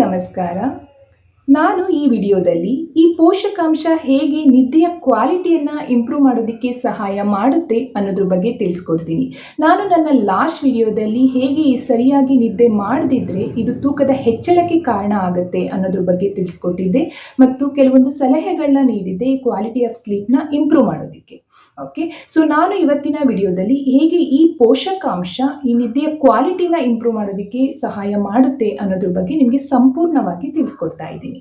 ನಮಸ್ಕಾರ. ನಾನು ಈ ವಿಡಿಯೋದಲ್ಲಿ ಈ ಪೋಷಕಾಂಶ ಹೇಗೆ ನಿದ್ದೆಯ ಕ್ವಾಲಿಟಿಯನ್ನು ಇಂಪ್ರೂವ್ ಮಾಡೋದಕ್ಕೆ ಸಹಾಯ ಮಾಡುತ್ತೆ ಅನ್ನೋದ್ರ ಬಗ್ಗೆ ತಿಳಿಸ್ಕೊಡ್ತೀನಿ. ನಾನು ನನ್ನ ಲಾಸ್ಟ್ ವಿಡಿಯೋದಲ್ಲಿ ಹೇಗೆ ಈ ಸರಿಯಾಗಿ ನಿದ್ದೆ ಮಾಡದಿದ್ದರೆ ಇದು ತೂಕದ ಹೆಚ್ಚಳಕ್ಕೆ ಕಾರಣ ಆಗುತ್ತೆ ಅನ್ನೋದ್ರ ಬಗ್ಗೆ ತಿಳಿಸ್ಕೊಟ್ಟಿದ್ದೆ ಮತ್ತು ಕೆಲವೊಂದು ಸಲಹೆಗಳನ್ನ ನೀಡಿದ್ದೆ ಈ ಕ್ವಾಲಿಟಿ ಆಫ್ ಸ್ಲೀಪ್ನ ಇಂಪ್ರೂವ್ ಮಾಡೋದಕ್ಕೆ. ಓಕೆ, ಸೊ ನಾನು ಇವತ್ತಿನ ವಿಡಿಯೋದಲ್ಲಿ ಹೇಗೆ ಈ ಪೋಷಕಾಂಶ ಈ ನಿದ್ದೆಯ ಕ್ವಾಲಿಟಿನ ಇಂಪ್ರೂವ್ ಮಾಡೋದಕ್ಕೆ ಸಹಾಯ ಮಾಡುತ್ತೆ ಅನ್ನೋದ್ರ ಬಗ್ಗೆ ನಿಮಗೆ ಸಂಪೂರ್ಣವಾಗಿ ತಿಳಿಸ್ಕೊಡ್ತಾ ಇದ್ದೀನಿ.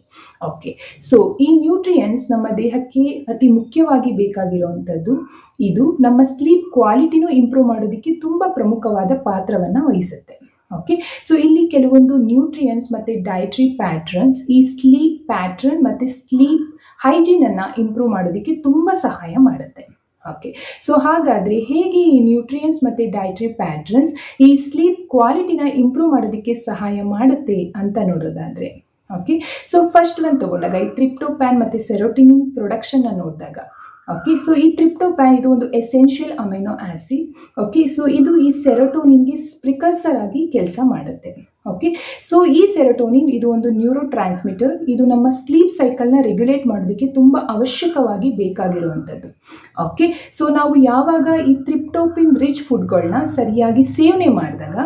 ಓಕೆ, ಸೊ ಈ ನ್ಯೂಟ್ರಿಯೆಂಟ್ಸ್ ನಮ್ಮ ದೇಹಕ್ಕೆ ಅತಿ ಮುಖ್ಯವಾಗಿ ಬೇಕಾಗಿರುವಂಥದ್ದು. ಇದು ನಮ್ಮ ಸ್ಲೀಪ್ ಕ್ವಾಲಿಟಿನೂ ಇಂಪ್ರೂವ್ ಮಾಡೋದಕ್ಕೆ ತುಂಬ ಪ್ರಮುಖವಾದ ಪಾತ್ರವನ್ನು ವಹಿಸುತ್ತೆ. ಓಕೆ, ಸೊ ಇಲ್ಲಿ ಕೆಲವೊಂದು ನ್ಯೂಟ್ರಿಯೆಂಟ್ಸ್ ಮತ್ತು ಡಯಟ್ರಿ ಪ್ಯಾಟ್ರನ್ಸ್ ಈ ಸ್ಲೀಪ್ ಪ್ಯಾಟ್ರನ್ ಮತ್ತು ಸ್ಲೀಪ್ ಹೈಜೀನನ್ನು ಇಂಪ್ರೂವ್ ಮಾಡೋದಕ್ಕೆ ತುಂಬ ಸಹಾಯ ಮಾಡುತ್ತೆ. ಓಕೆ, ಸೊ ಹಾಗಾದರೆ ಹೇಗೆ ಈ ನ್ಯೂಟ್ರಿಯೆಂಟ್ಸ್ ಮತ್ತು ಡಯಟ್ರಿ ಪ್ಯಾಟ್ರನ್ಸ್ ಈ ಸ್ಲೀಪ್ ಕ್ವಾಲಿಟಿನ ಇಂಪ್ರೂವ್ ಮಾಡೋದಕ್ಕೆ ಸಹಾಯ ಮಾಡುತ್ತೆ ಅಂತ ನೋಡೋದಾದರೆ, ಓಕೆ, ಸೊ ಫಸ್ಟ್ ಒಂದು ತಗೊಂಡಾಗ ಈ ಟ್ರಿಪ್ಟೋಪ್ಯಾನ್ ಮತ್ತು ಸೆರೋಟೋನಿನ್ ಪ್ರೊಡಕ್ಷನ್ನ ನೋಡಿದಾಗ, ಓಕೆ, ಸೊ ಈ ಟ್ರಿಪ್ಟೋಪ್ಯಾನ್ ಇದು ಒಂದು essential amino acid. Okay, so ಇದು ಈ ಸೆರೋಟೋನಿನ್ಗೆ ಪ್ರಿಕರ್ಸರ್ ಆಗಿ ಕೆಲಸ ಮಾಡುತ್ತೆ. ಓಕೆ, ಸೊ ಈ ಸೆರೋಟೋನಿನ್ ಇದು ಒಂದು ನ್ಯೂರೋ ಟ್ರಾನ್ಸ್ಮಿಟರ್. ಇದು ನಮ್ಮ ಸ್ಲೀಪ್ ಸೈಕಲ್ನ ರೆಗ್ಯುಲೇಟ್ ಮಾಡೋದಕ್ಕೆ ತುಂಬ ಅವಶ್ಯಕವಾಗಿ ಬೇಕಾಗಿರುವಂಥದ್ದು. ಓಕೆ, ಸೊ ನಾವು ಯಾವಾಗ ಈ ಟ್ರಿಪ್ಟೋಪಿನ್ ರಿಚ್ ಫುಡ್ಗಳನ್ನ ಸರಿಯಾಗಿ ಸೇವನೆ ಮಾಡಿದಾಗ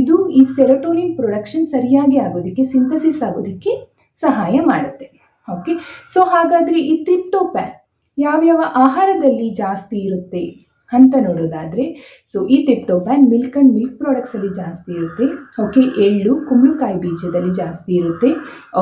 ಇದು ಈ ಸೆರೋಟೋನಿನ್ ಪ್ರೊಡಕ್ಷನ್ ಸರಿಯಾಗಿ ಆಗೋದಕ್ಕೆ, ಸಿಂಥಸಿಸ್ ಆಗೋದಕ್ಕೆ ಸಹಾಯ ಮಾಡುತ್ತೆ. ಓಕೆ, ಸೊ ಹಾಗಾದರೆ ಈ ಟ್ರಿಪ್ಟೋಪ್ಯಾನ್ ಯಾವ್ಯಾವ ಆಹಾರದಲ್ಲಿ ಜಾಸ್ತಿ ಇರುತ್ತೆ ಅಂತ ನೋಡೋದಾದರೆ, ಸೊ ಈ ಟ್ರಿಪ್ಟೋಪ್ಯಾನ್ ಮಿಲ್ಕ್ ಆ್ಯಂಡ್ ಮಿಲ್ಕ್ ಪ್ರಾಡಕ್ಟ್ಸಲ್ಲಿ ಜಾಸ್ತಿ ಇರುತ್ತೆ. ಓಕೆ, ಎಳ್ಳು, ಕುಂಬಳಕಾಯಿ ಬೀಜದಲ್ಲಿ ಜಾಸ್ತಿ ಇರುತ್ತೆ.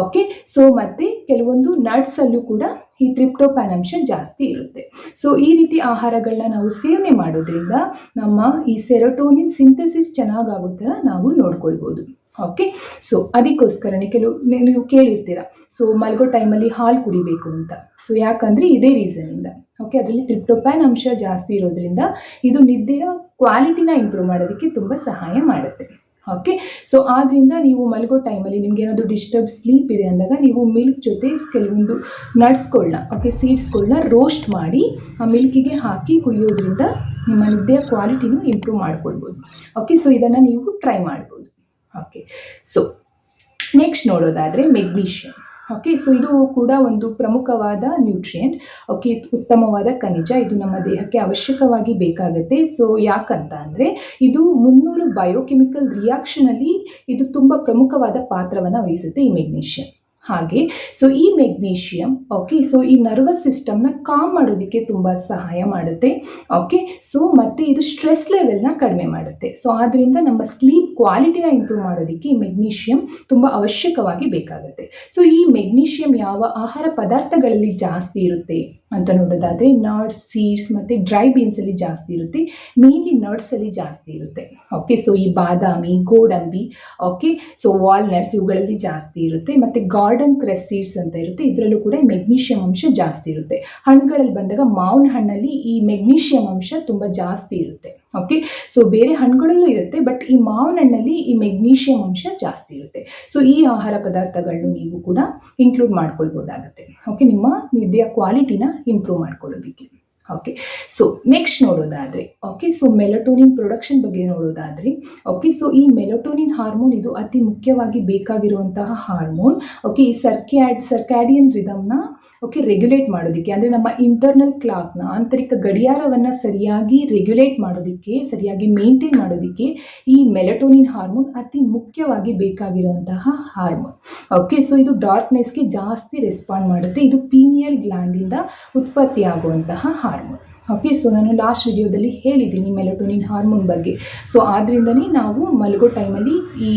ಓಕೆ, ಸೊ ಮತ್ತು ಕೆಲವೊಂದು ನಟ್ಸಲ್ಲೂ ಕೂಡ ಈ ಟ್ರಿಪ್ಟೋಪ್ಯಾನ್ ಅಂಶ ಜಾಸ್ತಿ ಇರುತ್ತೆ. ಸೊ ಈ ರೀತಿ ಆಹಾರಗಳನ್ನ ನಾವು ಸೇವನೆ ಮಾಡೋದ್ರಿಂದ ನಮ್ಮ ಈ ಸೆರೋಟೋನಿನ್ ಸಿಂಥಸಿಸ್ ಚೆನ್ನಾಗಾಗೋ ಥರ ನಾವು ನೋಡ್ಕೊಳ್ಬೋದು. ಓಕೆ, ಸೊ ಅದಕ್ಕೋಸ್ಕರನೇ ನೀವು ಕೇಳಿರ್ತೀರ, ಸೊ ಮಲಗೋ ಟೈಮಲ್ಲಿ ಹಾಲು ಕುಡಿಬೇಕು ಅಂತ. ಸೊ ಯಾಕಂದರೆ ಇದೇ ರೀಸನಿಂದ. ಓಕೆ, ಅದರಲ್ಲಿ ಟ್ರಿಪ್ಟೋಪ್ಯಾನ್ ಅಂಶ ಜಾಸ್ತಿ ಇರೋದ್ರಿಂದ ಇದು ನಿದ್ದೆಯ ಕ್ವಾಲಿಟಿನ ಇಂಪ್ರೂವ್ ಮಾಡೋದಕ್ಕೆ ತುಂಬ ಸಹಾಯ ಮಾಡುತ್ತೆ. ಓಕೆ, ಸೊ ಆದ್ದರಿಂದ ನೀವು ಮಲಗೋ ಟೈಮಲ್ಲಿ ನಿಮ್ಗೆ ಏನಾದರೂ ಡಿಸ್ಟರ್ಬ್ ಸ್ಲೀಪ್ ಇದೆ ಅಂದಾಗ ನೀವು ಮಿಲ್ಕ್ ಜೊತೆ ಕೆಲವೊಂದು ನಟ್ಸ್ಗಳನ್ನ, ಓಕೆ, ಸೀಡ್ಸ್ಗಳನ್ನ ರೋಸ್ಟ್ ಮಾಡಿ ಆ ಮಿಲ್ಕಿಗೆ ಹಾಕಿ ಕುಡಿಯೋದ್ರಿಂದ ನಿಮ್ಮ ನಿದ್ದೆಯ ಕ್ವಾಲಿಟಿನೂ ಇಂಪ್ರೂವ್ ಮಾಡ್ಕೊಳ್ಬೋದು. ಓಕೆ, ಸೊ ಇದನ್ನು ನೀವು ಟ್ರೈ ಮಾಡ್ಬೋದು. ಓಕೆ, ಸೊ ನೆಕ್ಸ್ಟ್ ನೋಡೋದಾದರೆ ಮೆಗ್ನೀಷಿಯಮ್. ಓಕೆ, ಸೊ ಇದು ಕೂಡ ಒಂದು ಪ್ರಮುಖವಾದ ನ್ಯೂಟ್ರಿಯೆಂಟ್. ಓಕೆ, ಉತ್ತಮವಾದ ಖನಿಜ. ಇದು ನಮ್ಮ ದೇಹಕ್ಕೆ ಅವಶ್ಯಕವಾಗಿ ಬೇಕಾಗುತ್ತೆ. ಸೊ ಯಾಕಂತ ಅಂದರೆ ಇದು 300 ಬಯೋಕೆಮಿಕಲ್ ರಿಯಾಕ್ಷನಲ್ಲಿ ಇದು ತುಂಬ ಪ್ರಮುಖವಾದ ಪಾತ್ರವನ್ನು ವಹಿಸುತ್ತೆ ಈ ಮೆಗ್ನೀಷಿಯಮ್. ಹಾಗೆ ಸೊ ಈ ಮೆಗ್ನೀಷಿಯಮ್, ಓಕೆ, ಸೊ ಈ ನರ್ವಸ್ ಸಿಸ್ಟಮ್ನ ಕಾಮ್ ಮಾಡೋದಕ್ಕೆ ತುಂಬ ಸಹಾಯ ಮಾಡುತ್ತೆ. ಓಕೆ, ಸೊ ಮತ್ತು ಇದು ಸ್ಟ್ರೆಸ್ ಲೆವೆಲ್ನ ಕಡಿಮೆ ಮಾಡುತ್ತೆ. ಸೊ ಆದ್ದರಿಂದ ನಮ್ಮ ಸ್ಲೀಪ್ ಕ್ವಾಲಿಟಿನ ಇಂಪ್ರೂವ್ ಮಾಡೋದಕ್ಕೆ ಈ ಮೆಗ್ನೀಷಿಯಮ್ ತುಂಬ ಅವಶ್ಯಕವಾಗಿ ಬೇಕಾಗುತ್ತೆ. ಸೊ ಈ ಮೆಗ್ನೀಷಿಯಮ್ ಯಾವ ಆಹಾರ ಪದಾರ್ಥಗಳಲ್ಲಿ ಜಾಸ್ತಿ ಇರುತ್ತೆ ಅಂತ ನೋಡೋದಾದರೆ ನಟ್ಸ್, ಸೀಡ್ಸ್ ಮತ್ತು ಡ್ರೈ ಬೀನ್ಸಲ್ಲಿ ಜಾಸ್ತಿ ಇರುತ್ತೆ. ಮೇನ್ಲಿ ನಟ್ಸಲ್ಲಿ ಜಾಸ್ತಿ ಇರುತ್ತೆ. ಓಕೆ, ಸೊ ಈ ಬಾದಾಮಿ, ಗೋಡಂಬಿ, ಓಕೆ, ಸೊ ವಾಲ್ನಟ್ಸ್ ಇವುಗಳಲ್ಲಿ ಜಾಸ್ತಿ ಇರುತ್ತೆ. ಮತ್ತು ಗಾರ್ಡನ್ ಕ್ರೆಸ್ ಸೀಡ್ಸ್ ಅಂತ ಇರುತ್ತೆ, ಇದರಲ್ಲೂ ಕೂಡ ಮೆಗ್ನೀಷಿಯಂ ಅಂಶ ಜಾಸ್ತಿ ಇರುತ್ತೆ. ಹಣ್ಣುಗಳಲ್ಲಿ ಬಂದಾಗ ಮಾವಿನ ಹಣ್ಣಲ್ಲಿ ಈ ಮೆಗ್ನೀಷಿಯಂ ಅಂಶ ತುಂಬ ಜಾಸ್ತಿ ಇರುತ್ತೆ. ಓಕೆ, ಸೊ ಬೇರೆ ಹಣ್ಣುಗಳಲ್ಲೂ ಇರುತ್ತೆ, ಬಟ್ ಈ ಮಾವಿನ ಹಣ್ಣಲ್ಲಿ ಈ ಮೆಗ್ನೀಷಿಯಂ ಅಂಶ ಜಾಸ್ತಿ ಇರುತ್ತೆ. ಸೊ ಈ ಆಹಾರ ಪದಾರ್ಥಗಳನ್ನು ನೀವು ಕೂಡ ಇನ್ಕ್ಲೂಡ್ ಮಾಡ್ಕೊಳ್ಬೋದಾಗುತ್ತೆ. ಓಕೆ, ನಿಮ್ಮ ನಿದ್ದೆಯ ಕ್ವಾಲಿಟಿನ ಇಂಪ್ರೂವ್ ಮಾಡ್ಕೊಳ್ಳೋದಕ್ಕೆ. ಓಕೆ, ಸೊ ನೆಕ್ಸ್ಟ್ ನೋಡೋದಾದರೆ, ಓಕೆ, ಸೊ ಮೆಲಟೋನಿನ್ ಪ್ರೊಡಕ್ಷನ್ ಬಗ್ಗೆ ನೋಡೋದಾದರೆ, ಓಕೆ, ಸೊ ಈ ಮೆಲಟೋನಿನ್ ಹಾರ್ಮೋನ್ ಇದು ಅತಿ ಮುಖ್ಯವಾಗಿ ಬೇಕಾಗಿರುವಂತಹ ಹಾರ್ಮೋನ್. ಓಕೆ, ಈ ಸರ್ಕ್ಯಾಡಿಯನ್ ರಿದಮ್ನ, ಓಕೆ, ರೆಗ್ಯುಲೇಟ್ ಮಾಡೋದಕ್ಕೆ, ಅಂದರೆ ನಮ್ಮ ಇಂಟರ್ನಲ್ ಕ್ಲಾಕ್ನ, ಆಂತರಿಕ ಗಡಿಯಾರವನ್ನು ಸರಿಯಾಗಿ ರೆಗ್ಯುಲೇಟ್ ಮಾಡೋದಕ್ಕೆ, ಸರಿಯಾಗಿ ಮೇಂಟೈನ್ ಮಾಡೋದಕ್ಕೆ ಈ ಮೆಲಟೋನಿನ್ ಹಾರ್ಮೋನ್ ಅತಿ ಮುಖ್ಯವಾಗಿ ಬೇಕಾಗಿರುವಂತಹ ಹಾರ್ಮೋನ್. ಓಕೆ, ಸೊ ಇದು ಡಾರ್ಕ್ನೆಸ್ಗೆ ಜಾಸ್ತಿ ರೆಸ್ಪಾಂಡ್ ಮಾಡುತ್ತೆ. ಇದು ಪೀನಿಯಲ್ ಗ್ಲ್ಯಾಂಡಿಂದ ಉತ್ಪತ್ತಿಯಾಗುವಂತಹ ಹಾರ್ಮೋನ್. ಓಕೆ, ಸೊ ನಾನು ಲಾಸ್ಟ್ ವಿಡಿಯೋದಲ್ಲಿ ಹೇಳಿದ್ದೀನಿ ಮೆಲಟೋನಿನ್ ಹಾರ್ಮೋನ್ ಬಗ್ಗೆ. ಸೊ ಆದ್ದರಿಂದನೇ ನಾವು ಮಲಗೋ ಟೈಮಲ್ಲಿ ಈ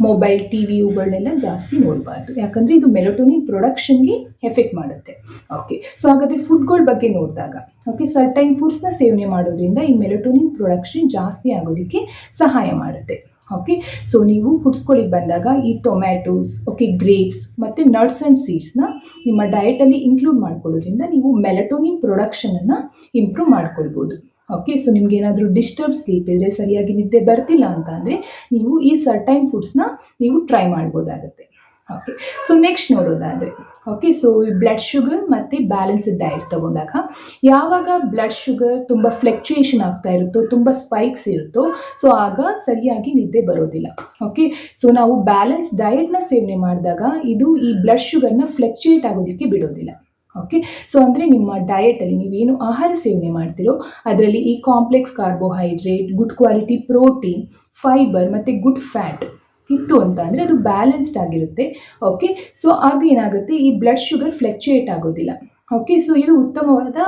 ಮೊಬೈಲ್, ಟಿ ವಿ ಇವುಗಳನ್ನೆಲ್ಲ ಜಾಸ್ತಿ ನೋಡಬಾರ್ದು. ಯಾಕಂದರೆ ಇದು ಮೆಲಟೋನಿನ್ ಪ್ರೊಡಕ್ಷನ್ಗೆ ಎಫೆಕ್ಟ್ ಮಾಡುತ್ತೆ. ಓಕೆ, ಸೊ ಹಾಗಾದರೆ ಫುಡ್ಗಳ ಬಗ್ಗೆ ನೋಡಿದಾಗ, ಓಕೆ, ಸರ್ಟೈನ್ ಫುಡ್ಸ್ನ ಸೇವನೆ ಮಾಡೋದ್ರಿಂದ ಈ ಮೆಲಟೋನಿನ್ ಪ್ರೊಡಕ್ಷನ್ ಜಾಸ್ತಿ ಆಗೋದಕ್ಕೆ ಸಹಾಯ ಮಾಡುತ್ತೆ. ಓಕೆ, ಸೊ ನೀವು ಫುಡ್ಸ್ಗಳಿಗೆ ಬಂದಾಗ ಈ ಟೊಮ್ಯಾಟೋಸ್, ಓಕೆ, ಗ್ರೇಪ್ಸ್ ಮತ್ತು ನಟ್ಸ್ ಆ್ಯಂಡ್ ಸೀಡ್ಸ್ನ ನಿಮ್ಮ ಡಯಟಲ್ಲಿ ಇನ್ಕ್ಲೂಡ್ ಮಾಡ್ಕೊಳ್ಳೋದ್ರಿಂದ ನೀವು ಮೆಲಟೋನಿನ್ ಪ್ರೊಡಕ್ಷನನ್ನು ಇಂಪ್ರೂವ್ ಮಾಡ್ಕೊಳ್ಬೋದು. ಓಕೆ, ಸೊ ನಿಮ್ಗೆ ಏನಾದರೂ ಡಿಸ್ಟರ್ಬ್ ಸ್ಲೀಪ್ ಇದ್ದರೆ, ಸರಿಯಾಗಿ ನಿದ್ದೆ ಬರ್ತಿಲ್ಲ ಅಂತ ಅಂದರೆ ನೀವು ಈ ಸರ್ಟೈನ್ ಫುಡ್ಸ್ನ ನೀವು ಟ್ರೈ ಮಾಡ್ಬೋದಾಗುತ್ತೆ. ಓಕೆ, ಸೊ ನೆಕ್ಸ್ಟ್ ನೋಡೋದಾದರೆ, ಓಕೆ, ಸೊ ಬ್ಲಡ್ ಶುಗರ್ ಮತ್ತು ಬ್ಯಾಲೆನ್ಸ್ಡ್ ಡಯಟ್ ತಗೊಂಡಾಗ ಯಾವಾಗ ಬ್ಲಡ್ ಶುಗರ್ ತುಂಬ ಫ್ಲಕ್ಚುಯೇಷನ್ ಆಗ್ತಾ ಇರುತ್ತೋ, ತುಂಬ ಸ್ಪೈಕ್ಸ್ ಇರುತ್ತೋ, ಸೊ ಆಗ ಸರಿಯಾಗಿ ನಿದ್ದೆ ಬರೋದಿಲ್ಲ. ಓಕೆ, ಸೊ ನಾವು ಬ್ಯಾಲೆನ್ಸ್ ಡಯಟ್ನ ಸೇವನೆ ಮಾಡಿದಾಗ ಇದು ಈ ಬ್ಲಡ್ ಶುಗರ್ನ ಫ್ಲಕ್ಚುಯೇಟ್ ಆಗೋದಕ್ಕೆ ಬಿಡೋದಿಲ್ಲ. ಓಕೆ, ಸೊ ಅಂದರೆ ನಿಮ್ಮ ಡಯಟಲ್ಲಿ ನೀವೇನು ಆಹಾರ ಸೇವನೆ ಮಾಡ್ತೀರೋ ಅದರಲ್ಲಿ ಈ complex carbohydrate, good quality protein, fibre ಮತ್ತು ಗುಡ್ ಫ್ಯಾಟ್ ಇತ್ತು ಅಂತ ಅಂದರೆ ಅದು ಬ್ಯಾಲೆನ್ಸ್ಡ್ ಆಗಿರುತ್ತೆ. ಓಕೆ, ಸೊ ಆಗ ಏನಾಗುತ್ತೆ, ಈ ಬ್ಲಡ್ ಶುಗರ್ ಫ್ಲಕ್ಚುಯೇಟ್ ಆಗೋದಿಲ್ಲ. ಓಕೆ, ಸೊ ಇದು ಉತ್ತಮವಾದ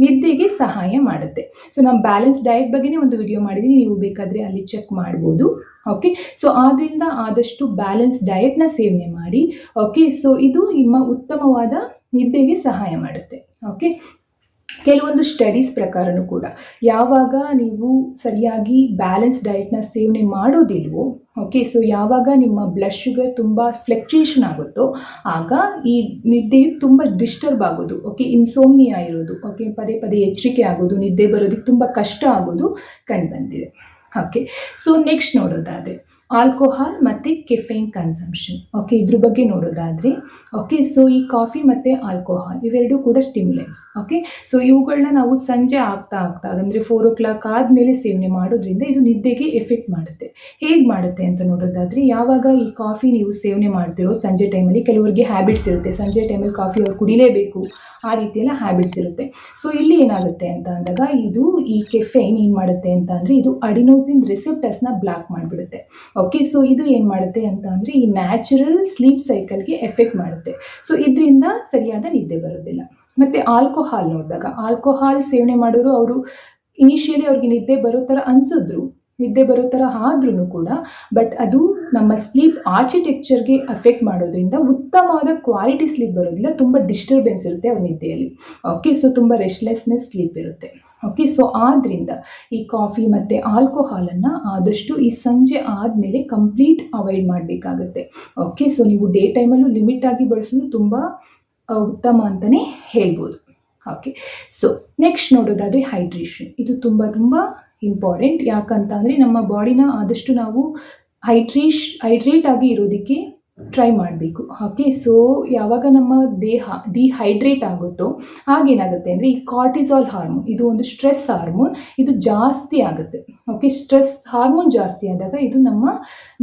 ನಿದ್ದೆಗೆ ಸಹಾಯ ಮಾಡುತ್ತೆ. ಸೊ ನಾನು ಬ್ಯಾಲೆನ್ಸ್ ಡಯಟ್ ಬಗ್ಗೆನೇ ಒಂದು ವಿಡಿಯೋ ಮಾಡಿದ್ದೀನಿ, ನೀವು ಬೇಕಾದರೆ ಅಲ್ಲಿ ಚೆಕ್ ಮಾಡ್ಬೋದು. ಓಕೆ, ಸೊ ಆದ್ದರಿಂದ ಆದಷ್ಟು ಬ್ಯಾಲೆನ್ಸ್ ಡಯಟ್ನ ಸೇವನೆ ಮಾಡಿ. ಓಕೆ, ಸೊ ಇದು ನಿಮ್ಮ ಉತ್ತಮವಾದ ನಿದ್ದೆಗೆ ಸಹಾಯ ಮಾಡುತ್ತೆ. ಓಕೆ, ಕೆಲವೊಂದು ಸ್ಟಡೀಸ್ ಪ್ರಕಾರನೂ ಕೂಡ ಯಾವಾಗ ನೀವು ಸರಿಯಾಗಿ ಬ್ಯಾಲೆನ್ಸ್ ಡಯಟ್ನ ಸೇವನೆ ಮಾಡೋದಿಲ್ವೋ, ಓಕೆ, ಸೊ ಯಾವಾಗ ನಿಮ್ಮ ಬ್ಲಡ್ ಶುಗರ್ ತುಂಬ ಫ್ಲಕ್ಚುಯೇಷನ್ ಆಗುತ್ತೋ ಆಗ ಈ ನಿದ್ದೆಯು ತುಂಬ ಡಿಸ್ಟರ್ಬ್ ಆಗೋದು, ಓಕೆ, ಇನ್ಸೋಮ್ನಿಯಾ ಇರೋದು, ಓಕೆ, ಪದೇ ಪದೇ ಎಚ್ಚರಿಕೆ ಆಗೋದು, ನಿದ್ದೆ ಬರೋದಕ್ಕೆ ತುಂಬ ಕಷ್ಟ ಆಗೋದು ಕಂಡುಬಂದಿದೆ. ಓಕೆ, ಸೊ ನೆಕ್ಸ್ಟ್ ನೋಡೋದಾದರೆ ಆಲ್ಕೋಹಾಲ್ ಮತ್ತು ಕೆಫೈನ್ ಕನ್ಸಂಪ್ಷನ್. ಓಕೆ, ಇದ್ರ ಬಗ್ಗೆ ನೋಡೋದಾದರೆ, ಓಕೆ, ಸೊ ಈ ಕಾಫಿ ಮತ್ತು ಆಲ್ಕೋಹಾಲ್ ಇವೆರಡೂ ಕೂಡ ಸ್ಟಿಮ್ಯುಲೆಂಟ್ಸ್. ಓಕೆ, ಸೊ ಇವುಗಳನ್ನ ನಾವು ಸಂಜೆ ಆಗ್ತಾ ಅಂದರೆ 4 o'clock ಆದಮೇಲೆ ಸೇವನೆ ಮಾಡೋದ್ರಿಂದ ಇದು ನಿದ್ದೆಗೆ ಎಫೆಕ್ಟ್ ಮಾಡುತ್ತೆ. ಹೇಗೆ ಮಾಡುತ್ತೆ ಅಂತ ನೋಡೋದಾದರೆ, ಯಾವಾಗ ಈ ಕಾಫಿ ನೀವು ಸೇವನೆ ಮಾಡ್ತಿರೋ ಸಂಜೆ ಟೈಮಲ್ಲಿ, ಕೆಲವರಿಗೆ ಹ್ಯಾಬಿಟ್ಸ್ ಇರುತ್ತೆ ಸಂಜೆ ಟೈಮಲ್ಲಿ ಕಾಫಿ ಅವ್ರು ಕುಡಿಲೇಬೇಕು, ಆ ರೀತಿಯೆಲ್ಲ ಹ್ಯಾಬಿಟ್ಸ್ ಇರುತ್ತೆ. ಸೊ ಇಲ್ಲಿ ಏನಾಗುತ್ತೆ ಅಂತ ಅಂದಾಗ ಇದು ಈ ಕೆಫೈನ್ ಏನು ಮಾಡುತ್ತೆ ಅಂತ ಅಂದರೆ ಇದು ಅಡಿನೋಸಿನ್ ರಿಸೆಪ್ಟರ್ಸ್ನ ಬ್ಲಾಕ್ ಮಾಡಿಬಿಡುತ್ತೆ. ಓಕೆ, ಸೊ ಇದು ಏನು ಮಾಡುತ್ತೆ ಅಂತ ಅಂದರೆ ಈ ನ್ಯಾಚುರಲ್ ಸ್ಲೀಪ್ ಸೈಕಲ್ಗೆ ಎಫೆಕ್ಟ್ ಮಾಡುತ್ತೆ. ಸೊ ಇದರಿಂದ ಸರಿಯಾದ ನಿದ್ದೆ ಬರೋದಿಲ್ಲ. ಮತ್ತು ಆಲ್ಕೋಹಾಲ್ ನೋಡಿದಾಗ, ಆಲ್ಕೋಹಾಲ್ ಸೇವನೆ ಮಾಡೋರು ಅವರು ಇನಿಷಿಯಲಿ ಅವ್ರಿಗೆ ನಿದ್ದೆ ಬರೋ ಥರ ಅನಿಸಿದ್ರು, ನಿದ್ದೆ ಬರೋ ಥರ ಆದ್ರೂ ಕೂಡ, ಬಟ್ ಅದು ನಮ್ಮ ಸ್ಲೀಪ್ ಆರ್ಕಿಟೆಕ್ಚರ್ಗೆ ಅಫೆಕ್ಟ್ ಮಾಡೋದ್ರಿಂದ ಉತ್ತಮವಾದ ಕ್ವಾಲಿಟಿ ಸ್ಲೀಪ್ ಬರೋದಿಲ್ಲ, ತುಂಬ ಡಿಸ್ಟರ್ಬೆನ್ಸ್ ಇರುತ್ತೆ ಅವ್ರ ನಿದ್ದೆಯಲ್ಲಿ. ಓಕೆ, ಸೊ ತುಂಬ ರೆಸ್ಟ್ಲೆಸ್ನೆಸ್ ಸ್ಲೀಪ್ ಇರುತ್ತೆ. ಓಕೆ, ಸೊ ಆದ್ದರಿಂದ ಈ ಕಾಫಿ ಮತ್ತು ಆಲ್ಕೋಹಾಲನ್ನು ಆದಷ್ಟು ಈ ಸಂಜೆ ಆದಮೇಲೆ ಕಂಪ್ಲೀಟ್ ಅವಾಯ್ಡ್ ಮಾಡಬೇಕಾಗತ್ತೆ. ಓಕೆ, ಸೊ ನೀವು ಡೇ ಟೈಮಲ್ಲೂ ಲಿಮಿಟಾಗಿ ಬಳಸೋದು ತುಂಬ ಉತ್ತಮ ಅಂತಲೇ ಹೇಳ್ಬೋದು. ಓಕೆ, ಸೊ ನೆಕ್ಸ್ಟ್ ನೋಡೋದಾದರೆ ಹೈಡ್ರೇಷನ್. ಇದು ತುಂಬ ತುಂಬ ಇಂಪಾರ್ಟೆಂಟ್. ಯಾಕಂತ ಅಂದರೆ ನಮ್ಮ ಬಾಡಿನ ಆದಷ್ಟು ನಾವು ಹೈಡ್ರೇಟ್ ಆಗಿ ಇರೋದಕ್ಕೆ ಟ್ರೈ ಮಾಡಬೇಕು. ಓಕೆ, ಸೊ ಯಾವಾಗ ನಮ್ಮ ದೇಹ ಡಿಹೈಡ್ರೇಟ್ ಆಗುತ್ತೋ ಆಗೇನಾಗುತ್ತೆ ಅಂದರೆ ಈ ಕಾರ್ಟಿಸಾಲ್ ಹಾರ್ಮೋನ್, ಇದು ಒಂದು ಸ್ಟ್ರೆಸ್ ಹಾರ್ಮೋನ್, ಇದು ಜಾಸ್ತಿ ಆಗುತ್ತೆ. ಓಕೆ, ಸ್ಟ್ರೆಸ್ ಹಾರ್ಮೋನ್ ಜಾಸ್ತಿ ಆದಾಗ ಇದು ನಮ್ಮ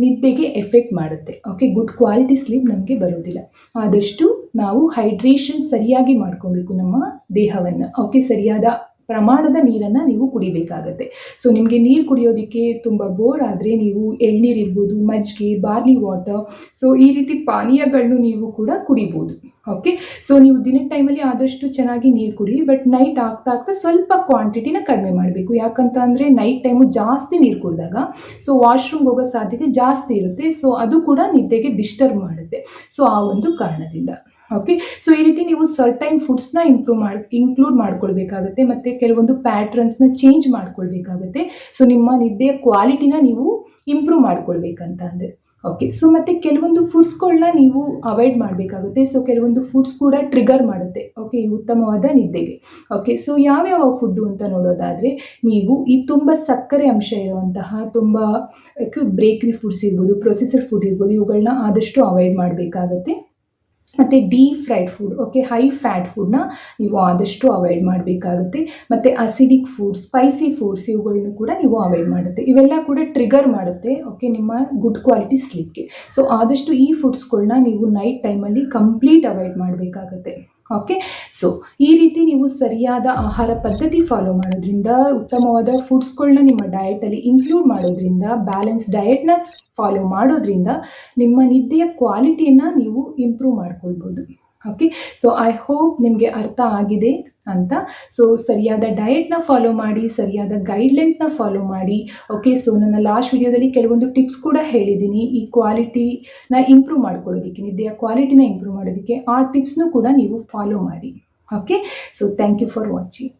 ನಿದ್ದೆಗೆ ಎಫೆಕ್ಟ್ ಮಾಡುತ್ತೆ. ಓಕೆ, ಗುಡ್ ಕ್ವಾಲಿಟಿ ಸ್ಲೀಪ್ ನಮಗೆ ಬರೋದಿಲ್ಲ. ಆದಷ್ಟು ನಾವು ಹೈಡ್ರೇಷನ್ ಸರಿಯಾಗಿ ಮಾಡ್ಕೊಬೇಕು ನಮ್ಮ ದೇಹವನ್ನು. ಓಕೆ, ಸರಿಯಾದ ಪ್ರಮಾಣದ ನೀರನ್ನು ನೀವು ಕುಡಿಬೇಕಾಗತ್ತೆ. ಸೊ ನಿಮಗೆ ನೀರು ಕುಡಿಯೋದಕ್ಕೆ ತುಂಬ ಬೋರ್ ಆದರೆ ನೀವು ಎಳ್ನೀರು ಇರ್ಬೋದು, ಮಜ್ಜಿಗೆ, ಬಾರ್ಲಿ ವಾಟರ್, ಸೊ ಈ ರೀತಿ ಪಾನೀಯಗಳನ್ನು ನೀವು ಕೂಡ ಕುಡಿಬೋದು. ಓಕೆ, ಸೊ ನೀವು ದಿನದ ಟೈಮಲ್ಲಿ ಆದಷ್ಟು ಚೆನ್ನಾಗಿ ನೀರು ಕುಡಿ, ಬಟ್ ನೈಟ್ ಆಗ್ತಾ ಸ್ವಲ್ಪ ಕ್ವಾಂಟಿಟಿನ ಕಡಿಮೆ ಮಾಡಬೇಕು. ಯಾಕಂತ ಅಂದರೆ ನೈಟ್ ಟೈಮು ಜಾಸ್ತಿ ನೀರು ಕುಡಿದಾಗ ಸೊ ವಾಶ್ರೂಮ್ಗೆ ಹೋಗೋ ಸಾಧ್ಯತೆ ಜಾಸ್ತಿ ಇರುತ್ತೆ. ಸೊ ಅದು ಕೂಡ ನಿದ್ದೆಗೆ ಡಿಸ್ಟರ್ಬ್ ಮಾಡುತ್ತೆ. ಸೊ ಆ ಒಂದು ಕಾರಣದಿಂದ ಓಕೆ, ಸೊ ಈ ರೀತಿ ನೀವು ಸರ್ಟೈನ್ ಫುಡ್ಸ್ನ ಇನ್ಕ್ಲೂಡ್ ಮಾಡ್ಕೊಳ್ಬೇಕಾಗುತ್ತೆ ಮತ್ತು ಕೆಲವೊಂದು ಪ್ಯಾಟ್ರನ್ಸ್ನ ಚೇಂಜ್ ಮಾಡ್ಕೊಳ್ಬೇಕಾಗುತ್ತೆ. ಸೊ ನಿಮ್ಮ ನಿದ್ದೆಯ ಕ್ವಾಲಿಟಿನ ನೀವು ಇಂಪ್ರೂವ್ ಮಾಡ್ಕೊಳ್ಬೇಕಂತ ಅಂದರೆ. ಓಕೆ, ಸೊ ಮತ್ತು ಕೆಲವೊಂದು ಫುಡ್ಸ್ಗಳನ್ನ ನೀವು ಅವಾಯ್ಡ್ ಮಾಡಬೇಕಾಗುತ್ತೆ. ಸೊ ಕೆಲವೊಂದು ಫುಡ್ಸ್ ಕೂಡ ಟ್ರಿಗರ್ ಮಾಡುತ್ತೆ ಓಕೆ ಈ ಉತ್ತಮವಾದ ನಿದ್ದೆಗೆ. ಓಕೆ, ಸೊ ಯಾವ್ಯಾವ ಫುಡ್ಡು ಅಂತ ನೋಡೋದಾದರೆ, ನೀವು ಈ ತುಂಬ ಸಕ್ಕರೆ ಅಂಶ ಇರುವಂತಹ ತುಂಬ ಬೇಕರಿ ಫುಡ್ಸ್ ಇರ್ಬೋದು, ಪ್ರೊಸೆಸರ್ ಫುಡ್ ಇರ್ಬೋದು, ಇವುಗಳನ್ನ ಆದಷ್ಟು ಅವಾಯ್ಡ್ ಮಾಡಬೇಕಾಗುತ್ತೆ. ಮತ್ತು deep fried food, okay, high fat ಫುಡ್ನ ನೀವು ಆದಷ್ಟು ಅವಾಯ್ಡ್ ಮಾಡಬೇಕಾಗುತ್ತೆ. ಮತ್ತು ಅಸಿಡಿಕ್ ಫುಡ್ಸ್, ಸ್ಪೈಸಿ ಫುಡ್ಸ್ ಇವುಗಳನ್ನು ಕೂಡ ನೀವು ಅವಾಯ್ಡ್ ಮಾಡುತ್ತೆ. ಇವೆಲ್ಲ ಕೂಡ ಟ್ರಿಗರ್ ಮಾಡುತ್ತೆ ಓಕೆ ನಿಮ್ಮ ಗುಡ್ ಕ್ವಾಲಿಟಿ ಸ್ಲೀಪ್ಗೆ. ಸೊ ಆದಷ್ಟು ಈ ಫುಡ್ಸ್ಗಳನ್ನ ನೀವು ನೈಟ್ ಟೈಮಲ್ಲಿ ಕಂಪ್ಲೀಟ್ ಅವಾಯ್ಡ್ ಮಾಡಬೇಕಾಗುತ್ತೆ. ಓಕೆ, ಸೊ ಈ ರೀತಿ ನೀವು ಸರಿಯಾದ ಆಹಾರ ಪದ್ಧತಿ ಫಾಲೋ ಮಾಡೋದ್ರಿಂದ, ಉತ್ತಮವಾದ ಫುಡ್ಸ್ಗಳನ್ನ ನಿಮ್ಮ ಡಯಟಲ್ಲಿ ಇನ್ಕ್ಲೂಡ್ ಮಾಡೋದ್ರಿಂದ, ಬ್ಯಾಲೆನ್ಸ್ ಡಯಟ್ನ ಫಾಲೋ ಮಾಡೋದ್ರಿಂದ ನಿಮ್ಮ ನಿದ್ದೆಯ ಕ್ವಾಲಿಟಿಯನ್ನು ನೀವು ಇಂಪ್ರೂವ್ ಮಾಡ್ಕೊಳ್ಬೋದು. ಓಕೆ, ಸೊ ಐ ಹೋಪ್ ನಿಮಗೆ ಅರ್ಥ ಆಗಿದೆ ಅಂತ. ಸೊ ಸರಿಯಾದ ಡಯಟ್ನ ಫಾಲೋ ಮಾಡಿ, ಸರಿಯಾದ ಗೈಡ್ಲೈನ್ಸ್ನ ಫಾಲೋ ಮಾಡಿ. ಓಕೆ, ಸೊ ನನ್ನ ಲಾಸ್ಟ್ ವಿಡಿಯೋದಲ್ಲಿ ಕೆಲವೊಂದು ಟಿಪ್ಸ್ ಕೂಡ ಹೇಳಿದ್ದೀನಿ ಈ ಕ್ವಾಲಿಟಿನ ಇಂಪ್ರೂವ್ ಮಾಡ್ಕೊಳ್ಳೋದಕ್ಕೆ, ನಿದ್ದೆಯ ಕ್ವಾಲಿಟಿನ ಇಂಪ್ರೂವ್ ಮಾಡೋದಕ್ಕೆ. ಆ ಟಿಪ್ಸ್ನೂ ಕೂಡ ನೀವು ಫಾಲೋ ಮಾಡಿ. Okay, so thank you for watching.